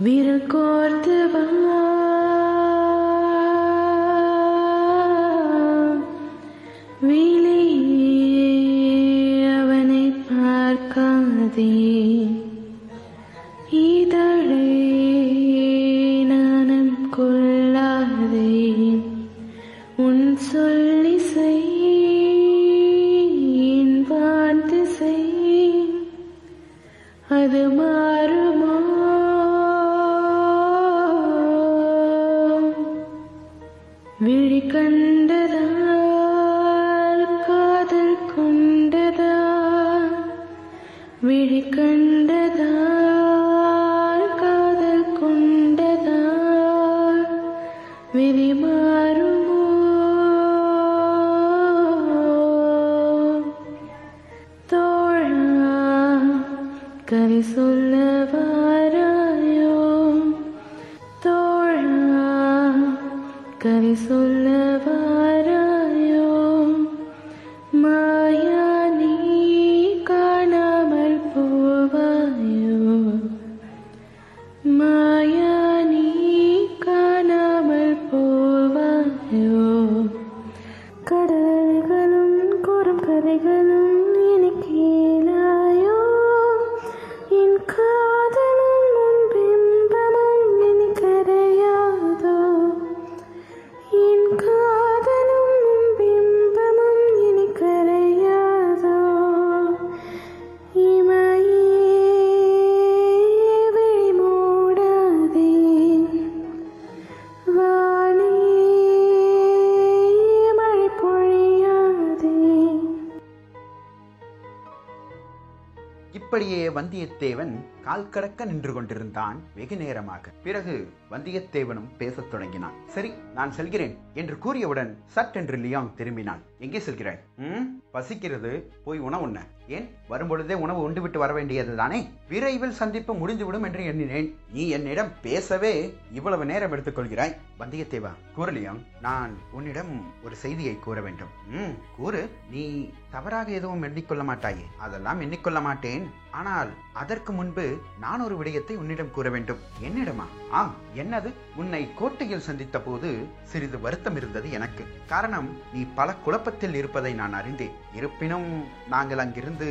விரல் கோர்த்து வா விழியே அவனை பார்க்காதே, இதழே நாணம் கொள்ளாதே, உன் சொல்லி செய் வாழ்த்து செய், அது மாறுமா விழி கண்டதால் காதல் கொண்டதா, விழி கண்டதால் காதல் கொண்டதா, விதி மாறுமோ தோழா, கதை சொல்ல வாராயோ தோழா, கதை சொல்ல வாராயோ, மாயா நீ காணாமல் போவாயோ, மாயா நீ காணாமல் போவாயோ, கடல்களும் கூறும் கதைகளும் இனி கேளாயோ, என் காதலும் உன் பிம்பமும் இனி கரையாதோ, என் காதலும் உன் இப்படியே வந்தியத்தேவன் கால் கடக்க நின்று கொண்டிருந்தான் வெகு நேரமாக. பிறகு வந்தியத்தேவனும் பேசத் தொடங்கினான். சரி, நான் செல்கிறேன் என்று கூறியவுடன் சட்டென்று லியாங் திரும்பினான். எங்கே செல்கிறாய்? பசிக்கிறது, போய் உணவு உண்ண. ஏன், வரும்பொழுதே உணவு உண்டு விட்டு வர வேண்டியது தானே? விரைவில் சந்திப்பு முடிந்துவிடும் என்று எண்ணினேன். நீ என்னிடம் பேசவே இவ்வளவு நேரம் எடுத்துக் கொள்கிறாய். வந்தியத்தேவா, கூறு லியாங், நான் உன்னிடம் ஒரு செய்தியை கூற வேண்டும். கூறு. நீ தவறாக எதுவும் எண்ணிக்கொள்ள மாட்டாயே? அதெல்லாம் எண்ணிக்கொள்ள மாட்டேன். ஆனால் அதற்கு முன்பு நான் ஒரு விடயத்தை உன்னிடம் கூற வேண்டும். என்னிடமா? ஆம். என்னது? உன்னை கோட்டையில் சந்தித்த போது சிறிது வருத்தம் இருந்தது எனக்கு. காரணம், நீ பல குழப்பத்தில் இருப்பதை நான் அறிந்தேன். இருப்பினும் நாங்கள் அங்கிருந்து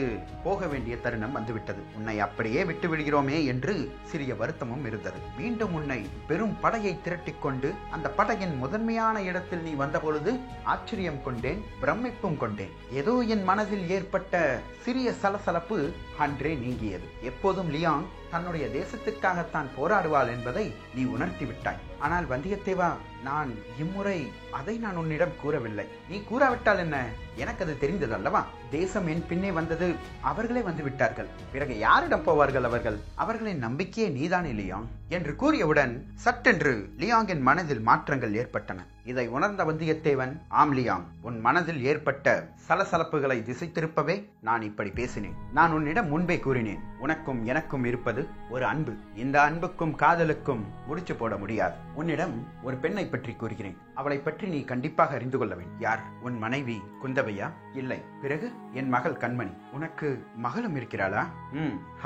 போக வேண்டிய தருணம் வந்துவிட்டது. உன்னை அப்படியே விட்டு விடுகிறோமே என்று சிறிய வருத்தமும் இருந்தது. மீண்டும் உன்னை பெரும் படையை திரட்டிக் கொண்டு அந்த படையின் முதன்மையான இடத்தில் நீ வந்த பொழுது ஆச்சரியம் கொண்டேன், பிரமிப்பும் கொண்டேன். ஏதோ என் மனதில் ஏற்பட்ட சிறிய சலசலப்பு அன்றே நீங்கியது. எப்போதும் லியாங் தன்னுடைய தேசத்திற்காகத்தான் போராடுவாள் என்பதை நீ உணர்த்தி விட்டாய். ஆனால் வந்தியத்தேவா, நான் இம்முறை அதை நான் உன்னிடம் கூறவில்லை. நீ கூறாவிட்டால் என்ன? எனக்கு அது தெரிந்தது அல்லவா? தேசம் என் பின்னே வந்தது, அவர்களே வந்து விட்டார்கள். பிறகு யாரிடம் போவார்கள் அவர்கள்? அவர்களின் நம்பிக்கையே நீதானே லியாங் என்று கூறியவுடன் சட்டென்று லியாங்கின் மனதில் மாற்றங்கள் ஏற்பட்டன. இதை உணர்ந்த வந்தியத்தேவன், ஆம் லியாங், உன் மனதில் ஏற்பட்ட சலசலப்புகளை திசை திருப்பவே நான் இப்படி பேசினேன். நான் உன்னிடம் முன்பே கூறினேன், உனக்கும் எனக்கும் இருப்பது ஒரு அன்பு. இந்த அன்புக்கும் காதலுக்கும் முடிச்சு போட முடியாது. உன்னிடம் ஒரு பெண்ணை பற்றி கூறுகிறேன். அவளை பற்றி நீ கண்டிப்பாக அறிந்து கொள்ள வேண்டும். யார்? உன் மனைவி குந்தவையா? இல்லை. பிறகு? என் மகள் கண்மணி. உனக்கு மகளும் இருக்கிறாளா?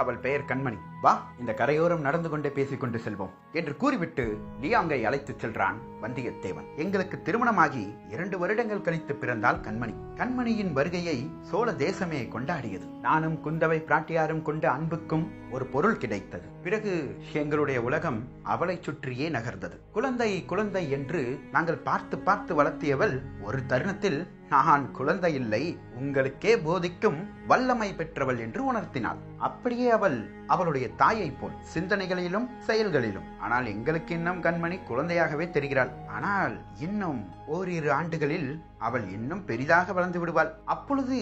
அவள் பெயர் கண்மணி. வா, இந்த கரையோரம் நடந்து கொண்டே பேசிக்கொண்டு செல்வோம் என்று கூறிவிட்டு லியாங்கை அழைத்து செல்றான் வந்தியத்தேவன். எங்களுக்கு திருமணமாகி 2 வருடங்கள் கழித்து பிறந்தால் கண்மணி. கண்மணியின் வருகையை சோழ தேசமே கொண்டாடியது. நானும் குந்தவை பிராட்டியாரும் கொண்ட அன்புக்கும் ஒரு பொருள் கிடைத்தது. பிறகு எங்களுடைய உலகம் அவளை சுற்றியே நகர்ந்தது. குழந்தை குழந்தை என்று நாங்கள் பார்த்து பார்த்து வளர்த்தியவள் ஒரு தருணத்தில் நான் குழந்தை இல்லை, உங்களுக்கே போதிக்கும் வல்லமை பெற்றவள் என்று உணர்த்தினாள். அப்படியே அவள் அவளுடைய தாயை போல் சிந்தனைகளிலும் செயல்களிலும். ஆனால் எங்களுக்கு இன்னும் கண்மணி குழந்தையாகவே தெரிகிறாள். ஆனால் இன்னும் ஓரிரு ஆண்டுகளில் அவள் இன்னும் பெரிதாக வளர்ந்து விடுவாள். அப்பொழுது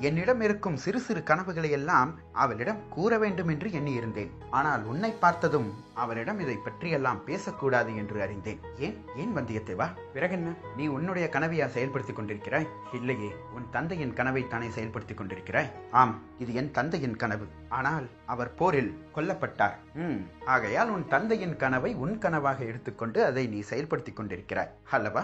என்னிடம் இருக்கும் சிறு சிறு கனவுகளை எல்லாம் அவளிடம் கூற வேண்டும் என்று எண்ணியிருந்தேன். ஆனால் உன்னை பார்த்ததும் அவளிடம் இதை பற்றியெல்லாம் பேசக்கூடாது என்று அறிந்தேன். ஏன் வந்தியத்தேவா? பிறகென்ன? நீ உன்னுடைய கனவையா செயல்படுத்திக் கொண்டிருக்கிறாய்? இல்லையே, உன் தந்தையின் கனவை தானே செயல்படுத்திக் கொண்டிருக்கிறாய். ஆம், இது என் தந்தையின் கனவு. ஆனால் அவர் போரில் கொல்லப்பட்டார். ஆகையால் உன் தந்தையின் கனவை உன் கனவாக எடுத்துக்கொண்டு அதை நீ செயல்படுத்திக் கொண்டிருக்கிறாய் அல்லவா?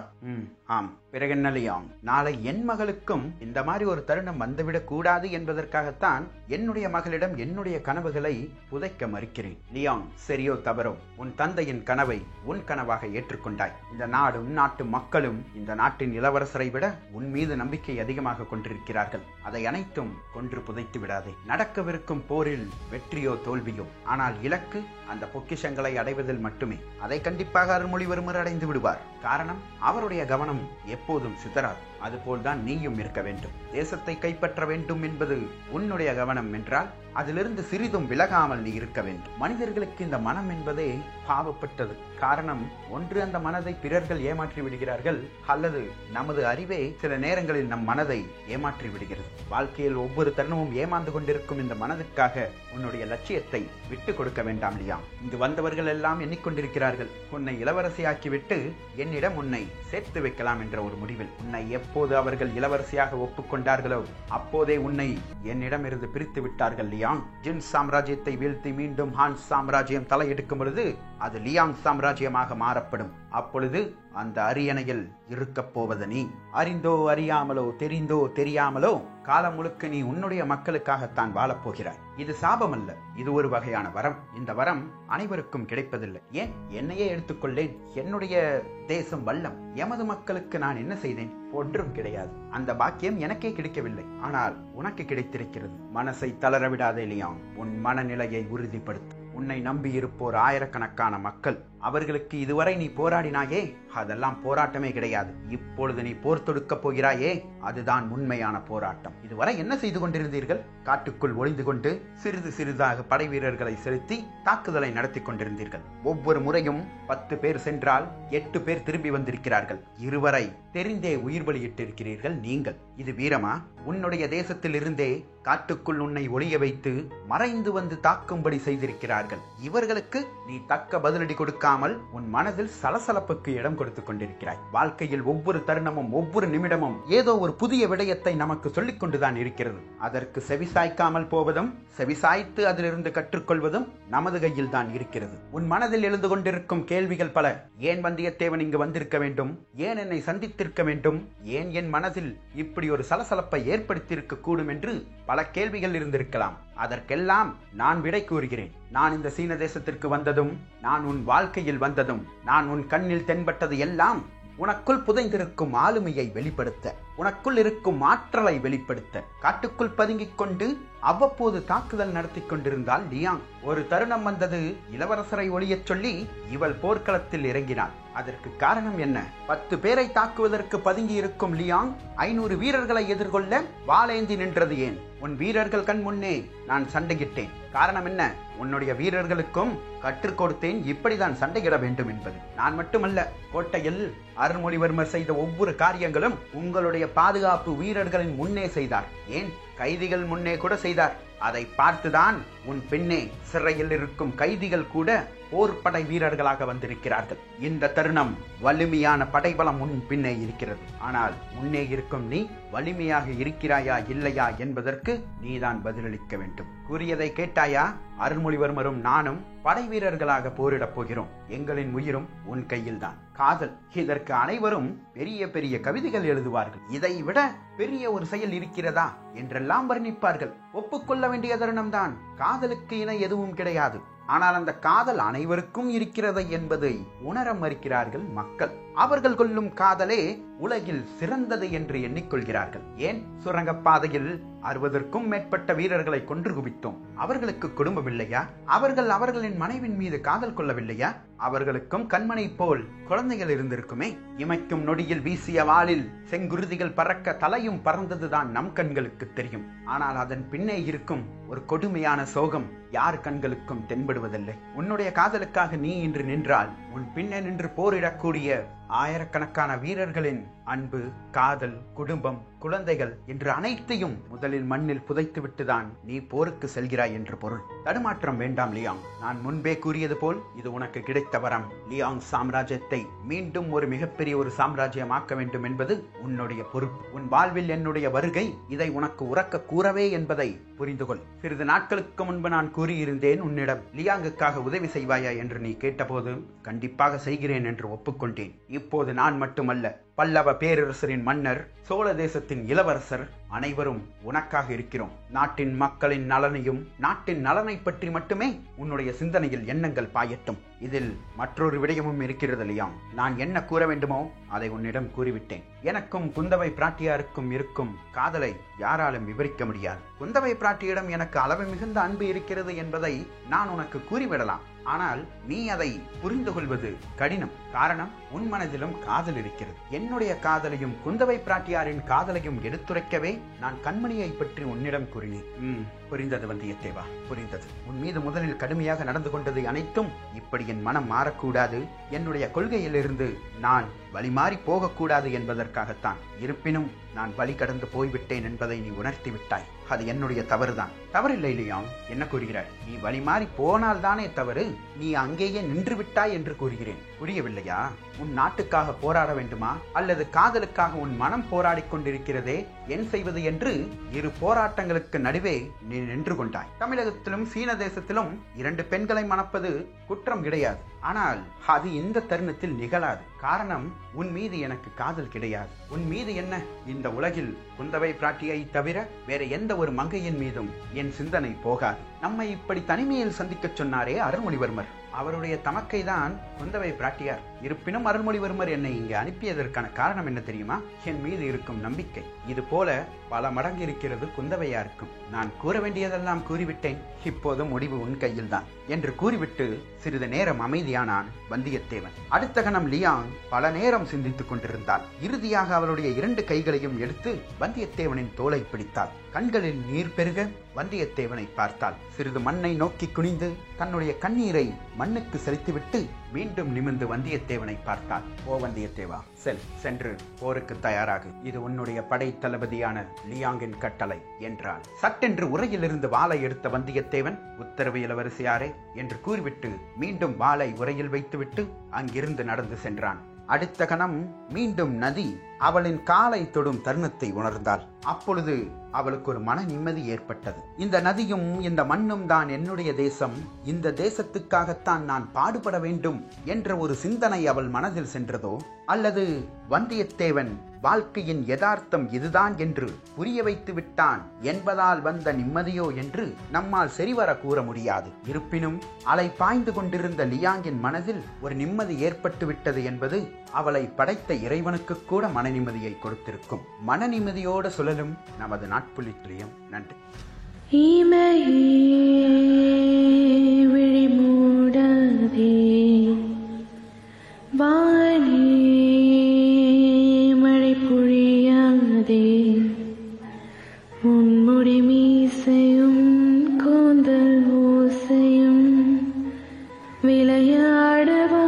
ஆம். பிறகென்ன லியாங்? நாளை என் மகளுக்கும் இந்த மாதிரி ஒரு தருணம் வந்துவிடக் கூடாது என்பதற்காகத்தான் என்னுடைய மகளிடம் என்னுடைய கனவுகளை புதைக்க மறுக்கிறேன். லியாங், சரியோ தவறோ, உன் தந்தையின் கனவை உன் கனவாக ஏற்றுக்கொண்டாய். இந்த நாடும் நாட்டு மக்களும் இந்த நாட்டின் இளவரசரை விட உன் மீது நம்பிக்கை அதிகமாக கொண்டிருக்கிறார்கள். அதை அனைத்தும் கொன்று புதைத்து விடாதே. நடக்கவிருக்கும் போரில் வெற்றியோ தோல்வியோ, ஆனால் இலக்கு அந்த பொக்கிஷங்களை அடைவதில் மட்டுமே. அதை கண்டிப்பாக அருள்மொழிவர்மர் அடைந்து விடுவார். காரணம், அவருடைய கவனம் எப்போதும் சிதறாது. அதுபோல்தான் நீயும் இருக்க வேண்டும். தேசத்தை கைப்பற்ற வேண்டும் என்பது உன்னுடைய கவனம் என்றால் அதிலிருந்து சிறிதும் விலகாமல் நீ இருக்க வேண்டும். மனிதர்களுக்கு இந்த மனம் என்பதே பாவப்பட்டது. காரணம், ஒன்று அந்த மனதை பிறர்கள் ஏமாற்றி விடுகிறார்கள், அல்லது நமது அறிவே சில நேரங்களில் நம் மனதை ஏமாற்றி விடுகிறது. வாழ்க்கையில் ஒவ்வொரு தருணமும் ஏமாந்து கொண்டிருக்கும் இந்த மனதுக்காக உன்னுடைய லட்சியத்தை விட்டு கொடுக்க வேண்டாம் லியாங். இங்கு வந்தவர்கள் எல்லாம் எண்ணிக்கொண்டிருக்கிறார்கள், உன்னை இளவரசியாக்கிவிட்டு என்னிடம் உன்னை சேர்த்து வைக்கலாம் என்ற ஒரு முடிவில். உன்னை எப்போது அவர்கள் இளவரசியாக ஒப்புக்கொண்டார்களோ அப்போதே உன்னை என்னிடமிருந்து பிரித்து விட்டார்கள் லியாங். ஜின் சாம்ராஜ்யத்தை வீழ்த்தி மீண்டும் ஹான்ஸ் சாம்ராஜ்யம் தலையெடுக்கும் பொழுது அது லியாங் சாம்ராஜ்யமாக மாறப்படும். அப்பொழுது அந்த அரியணையில் இருக்கப் போவது நீ. அறிந்தோ அறியாமலோ, தெரிந்தோ தெரியாமலோ, காலம் முழுக்க நீ உன்னுடைய மக்களுக்காகத்தான் வாழப்போகிறாய். இது சாபம் அல்ல, இது ஒரு வகையான வரம். இந்த வரம் அனைவருக்கும் கிடைப்பதில்லை. ஏன், என்னையே எடுத்துக்கொள்ளேன். என்னுடைய தேசம் வல்லம். எமது மக்களுக்கு நான் என்ன செய்தேன்? ஒன்றும் கிடையாது. அந்த பாக்கியம் எனக்கே கிடைக்கவில்லை, ஆனால் உனக்கு கிடைத்திருக்கிறது. மனசை தளர விடாதே லியாங். உன் மனநிலையை உறுதிப்படுத்து. உன்னை நம்பியிருப்போர் ஆயிரக்கணக்கான மக்கள். அவர்களுக்கு இதுவரை நீ போராடினாயே, அதெல்லாம் போராட்டமே கிடையாது. இப்பொழுது நீ போர் தொடுக்கப் போகிறாயே, அதுதான் உண்மையான போராட்டம். இதுவரை என்ன செய்து கொண்டிருந்தீர்கள்? காட்டுக்குள் ஒளிந்து கொண்டு சிறிது சிறிதாக படை வீரர்களை செலுத்தி தாக்குதலை நடத்தி கொண்டிருந்தீர்கள். ஒவ்வொரு முறையும் 10 பேர் சென்றால் 8 பேர் திரும்பி வந்திருக்கிறார்கள். இருவரை தெரிந்தே உயிர் பலியிட்டிருக்கிறீர்கள் நீங்கள். இது வீரமா? உன்னுடைய தேசத்தில் இருந்தே காட்டுக்குள் உன்னை ஒளிய வைத்து மறைந்து வந்து தாக்கும்படி செய்திருக்கிறார்கள். இவர்களுக்கு நீ தக்க பதிலடி கொடுக்காமல் உன் மனதில் சலசலப்புக்கு இடம் கொடுத்துக் கொண்டிருக்கிறாய். வாழ்க்கையில் ஒவ்வொரு தருணமும் ஒவ்வொரு நிமிடமும் ஏதோ ஒரு புதிய விடயத்தை நமக்கு சொல்லிக் கொண்டுதான் இருக்கிறது. அதற்கு செவிசாய்க்காமல் போவதும் செவிசாய்த்து அதிலிருந்து கற்றுக்கொள்வதும் நமது கையில் தான் இருக்கிறது. உன் மனதில் எழுந்து கொண்டிருக்கும் கேள்விகள் பல. ஏன் வந்தியத்தேவன் இங்கு வந்திருக்க வேண்டும்? ஏன் என்னை சந்தித்திருக்க வேண்டும்? ஏன் என் மனதில் இப்படி ஒரு சலசலப்பை ஏற்படுத்தியிருக்க கூடும் என்று பல கேள்விகள் இருந்திருக்கலாம். அதற்கெல்லாம் நான் விடை கூறுகிறேன். நான் இந்த சீன தேசத்திற்கு வந்ததும், நான் உன் வாழ்க்கையில் வந்ததும், நான் உன் கண்ணில் தென்பட்டது எல்லாம் உனக்குள் புதைந்திருக்கும் ஆளுமையை வெளிப்படுத்த, உனக்குள் இருக்கும் ஆற்றலை வெளிப்படுத்த. காட்டுக்குள் பதுங்கிக் கொண்டு அவ்வப்போது தாக்குதல் நடத்தி கொண்டிருந்தாள் லியாங். ஒரு தருணம் வந்தது, இளவரசரை ஒளியச் சொல்லி இவள் போர்க்களத்தில் இறங்கினாள். அதற்கு காரணம் என்ன? 10 பேரை தாக்குவதற்கு பதுங்கி இருக்கும் லியாங் 500 வீரர்களை எதிர்கொள்ள வாளேந்தி நின்றது ஏன்? உன் வீரர்கள் கண் முன்னே நான் சண்டையிட்டேன். காரணம் என்ன? உன்னுடைய வீரர்களுக்கும் கற்றுக் கொடுத்தேன் இப்படிதான் சண்டையிட வேண்டும் என்பது. நான் மட்டுமல்ல, கோட்டையில் அருள்மொழிவர்மர் செய்த ஒவ்வொரு காரியங்களும் உங்களுடைய பாதுகாப்பு வீரர்களின் முன்னே செய்தார். ஏன், கைதிகள் முன்னே கூட செய்தார். அதை பார்த்துதான் உன் பின்னே சிறையில் இருக்கும் கைதிகள் கூட போர்படை வீரர்களாக வந்திருக்கிறார்கள். இந்த தருணம் வலிமையான படைபலம் உன் பின்னே இருக்கிறது. ஆனால் முன்னே இருக்கும் நீ வலிமையாக இருக்கிறாயா இல்லையா என்பதற்கு நீதான் பதிலளிக்க வேண்டும். கூறியதை கேட்டாயா? அருள்மொழிவர்மரும் நானும் படை வீரர்களாக போரிடப் போகிறோம். எங்களின் உயிரும் உன் கையில் தான். காதல், இதற்கு அனைவரும் பெரிய பெரிய கவிதைகள் எழுதுவார்கள். இதை விட பெரிய ஒரு செயல் இருக்கிறதா என்றெல்லாம் வர்ணிப்பார்கள். ஒப்புக்கொள்ள வேண்டிய தருணம்தான். காதலுக்கு இணை எதுவும் கிடையாது. ஆனால் அந்த காதல் அனைவருக்கும் இருக்கிறது என்பதை உணர மறுக்கிறார்கள் மக்கள். அவர்கள் கொள்ளும் காதலே உலகில் சிறந்தது என்று எண்ணிக்கொள்கிறார்கள். ஏன், சுரங்கப்பாதையில் 60க்கும் மேற்பட்ட வீரர்களை கொன்று குவித்தோம். அவர்களுக்கு குடும்பம் இல்லையா? அவர்கள் அவர்களின் மனைவின் மீது காதல் கொள்ளவில்லையா? அவர்களுக்கும் கண்மணி போல் குழந்தைகள் இருந்திருக்குமே. இமைக்கும் நொடியில் வீசிய வாளில் செங்குருதிகள் பறக்க தலையும் பறந்ததுதான் நம் கண்களுக்கு தெரியும். ஆனால் அதன் பின்னே இருக்கும் ஒரு கொடுமையான சோகம் யார் கண்களுக்கும் தென்படுவதில்லை. உன்னுடைய காதலுக்காக நீ இன்று நின்றால் உன் பின்னே நின்று போரிடக்கூடிய ஆயிரக்கணக்கான வீரர்களின் அன்பு, காதல், குடும்பம், குழந்தைகள் என்று அனைத்தையும் முதலில் மண்ணில் புதைத்து விட்டுதான் நீ போருக்கு செல்கிறாய் என்று பொருள். தடுமாற்றம் வேண்டாம் லியாங். நான் முன்பே கூறியது போல் இது உனக்கு கிடைத்த வரம். லியாங் சாம்ராஜ்யத்தை மீண்டும் ஒரு மிகப்பெரிய ஒரு சாம்ராஜ்யமாக்க வேண்டும் என்பது உன்னுடைய பொறுப்பு. உன் வாழ்வில் என்னுடைய வருகை இதை உனக்கு உறக்க கூறவே என்பதை புரிந்து கொள். சிறிது நாட்களுக்கு முன்பு நான் கூறியிருந்தேன் உன்னிடம், லியாங்குக்காக உதவி செய்வாயா என்று நீ கேட்டபோது கண்டிப்பாக செய்கிறேன் என்று ஒப்புக்கொண்டேன். இப்போது நான் மட்டுமல்ல, பல்லவ பேரரசரின் மன்னர், சோழ தேசத்தின் இளவரசர் அனைவரும் உனக்காக இருக்கிறோம். நாட்டின் மக்களின் நலனையும் நாட்டின் நலனை பற்றி மட்டுமே உன்னுடைய சிந்தனையில் எண்ணங்கள் பாயட்டும். இதில் மற்றொரு விடயமும் இருக்கிறது லியாங். நான் என்ன கூற வேண்டுமோ அதை உன்னிடம் கூறிவிட்டேன். எனக்கும் குந்தவை பிராட்டியாருக்கும் இருக்கும் காதலை யாராலும் விவரிக்க முடியாது. குந்தவை பிராட்டியிடம் எனக்கு அளவு மிகுந்த அன்பு இருக்கிறது என்பதை நான் உனக்கு கூறிவிடலாம். ஆனால் நீ அதை புரிந்து கொள்வது கடினம். காரணம், உன் மனதிலும் காதல் இருக்கிறது. என்னுடைய காதலையும் குந்தவை பிராட்டியாரின் காதலையும் எடுத்துரைக்கவே நான் கண்மணியை பற்றி உன்னிடம் கூறினேன். புரிந்தது வந்தியத்தேவா, புரிந்தது. உன் மீது முதலில் கடுமையாக நடந்து கொண்டது அனைத்தும் இப்படி என் மனம் மாறக்கூடாது, என்னுடைய கொள்கையிலிருந்து நான் வழிமாறி போகக்கூடாது என்பதற்காகத்தான். இருப்பினும் நான் வழி கடந்து போய்விட்டேன் என்பதை நீ உணர்த்தி விட்டாய். அது என்னுடைய தவறுதான். தவறில்லை லியாங். என்ன கூறுகிறாய்? நீ வழிமாறி போனால் தானே தவறு. நீ அங்கேயே நின்று விட்டாய் என்று கூறுகிறேன். புரியவில்லையா? உன் நாட்டுக்காக போராட வேண்டுமா அல்லது காதலுக்காக உன் மனம் போராடி கொண்டிருக்கிறதே, என் செய்வது என்று இரு போராட்டங்களுக்கு நடுவே நீ நின்று கொண்டாய். தமிழகத்திலும் சீன தேசத்திலும் 2 பெண்களை மணப்பது குற்றம் கிடையாது. ஆனால் அது இந்த தருணத்தில் நிகழாது. காரணம், உன் மீது எனக்கு காதல் கிடையாது. உன் மீது என்ன, இந்த உலகில் குந்தவை பிராட்டியை தவிர வேற எந்த ஒரு மங்கையின் மீதும் என் சிந்தனை போகாது. நம்மை இப்படி தனிமையில் சந்திக்க சொன்னாரே அருள்மொழிவர்மர், அவருடைய தமக்கை தான் குந்தவை பிராட்டியார். இருப்பினும் அருள்மொழிவர்மர் என்னை இங்கு அனுப்பியதற்கான காரணம் என்ன தெரியுமா? என் மீது இருக்கும் நம்பிக்கை. இது போல பல மடங்கு இருக்கிறது குந்தவையாருக்கும். நான் கூற வேண்டியதெல்லாம் கூறிவிட்டேன். இப்போது முடிவு உன் கையில் தான் என்று கூறிவிட்டு சிறிது நேரம் அமைதியானான் வந்தியத்தேவன். அடுத்த கணம் லியாங் பல நேரம் சிந்தித்துக் கொண்டிருந்தாள். இறுதியாக அவளுடைய 2 கைகளையும் எடுத்து வந்தியத்தேவனின் தோளை பிடித்தாள். கண்களில் நீர் பெருக வந்தியத்தேவனை பார்த்தாள். சிறிது மண்ணை நோக்கி குனிந்து தன்னுடைய கண்ணீரை மண்ணுக்கு செலுத்திவிட்டு மீண்டும் நிமிர்ந்து வந்தியத்தேவனை பார்த்தாள். ஓ வந்தியத்தேவா, சென்று போருக்கு தயாராகு. இது உன்னுடைய படை தளபதியான லியாங்கின் கட்டளை என்றாள். சட்டென்று உரையிலிருந்து வாளை எடுத்த வந்தியத்தேவன், உத்தரவு இளவரசியாரே என்று கூறிவிட்டு மீண்டும் வாளை உரையில் வைத்துவிட்டு அங்கிருந்து நடந்து சென்றான். அடுத்த கணம் மீண்டும் நதி அவளின் காலை தொடும் தருணத்தை உணர்ந்தாள். அப்பொழுது அவளுக்கு ஒரு மன நிம்மதி ஏற்பட்டது. இந்த நதியும் இந்த மண்ணும் தான் என்னுடைய தேசம், இந்த தேசத்துக்காகத்தான் நான் பாடுபட வேண்டும் என்ற ஒரு சிந்தனை அவள் மனதில் சென்றதோ, அல்லது வந்தியத்தேவன் வாழ்க்கையின் யதார்த்தம் இதுதான் என்று புரிய வைத்து விட்டான் என்பதால் வந்த நிம்மதியோ என்று நம்மால் சரிவர கூற முடியாது. இருப்பினும் அலை பாய்ந்து கொண்டிருந்த லியாங்கின் மனதில் ஒரு நிம்மதி ஏற்பட்டு விட்டது என்பது அவளை படைத்த இறைவனுக்கு கூட மன நிம்மதியை கொடுத்திருக்கும். மன நிம்மதியோடு சுழலும் நமது நாட்புள்ளி துளியம். நன்றி. மழை பொழியாதே, உன்முடி மீசையும் கூந்தல் ஓசையும் விளையாடவா,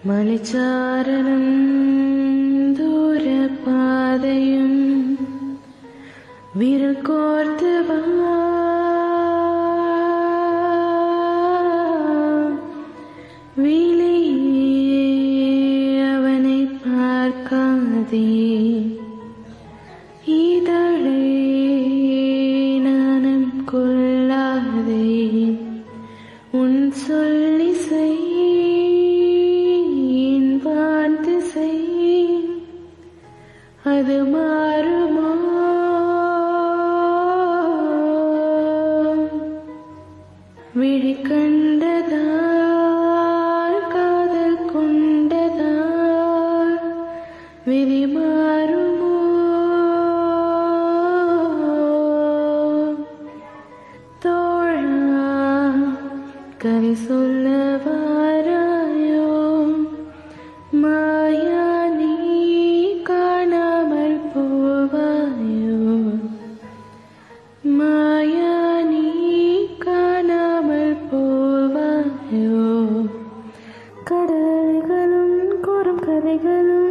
மலைச்சாரலும் தூர பாதையும் விரல் கோர்த்து வா, அவனை பார்க்காதே, இதழே நானும் கொள்ளாதே, உன் சொல்லி செய்யின் வாழ்த்து செய், அது மாறுமா, விழி கண்டதால் காதல் கொண்டதால் விதி மாறுமோ, தோழா கவி சொல்ல வாராயோ, மாயா நீ காணாமல் போவாயோ, மாயா நீ காணாமல் போவாயோ, கடல்களும் கூறும் கதைகளும்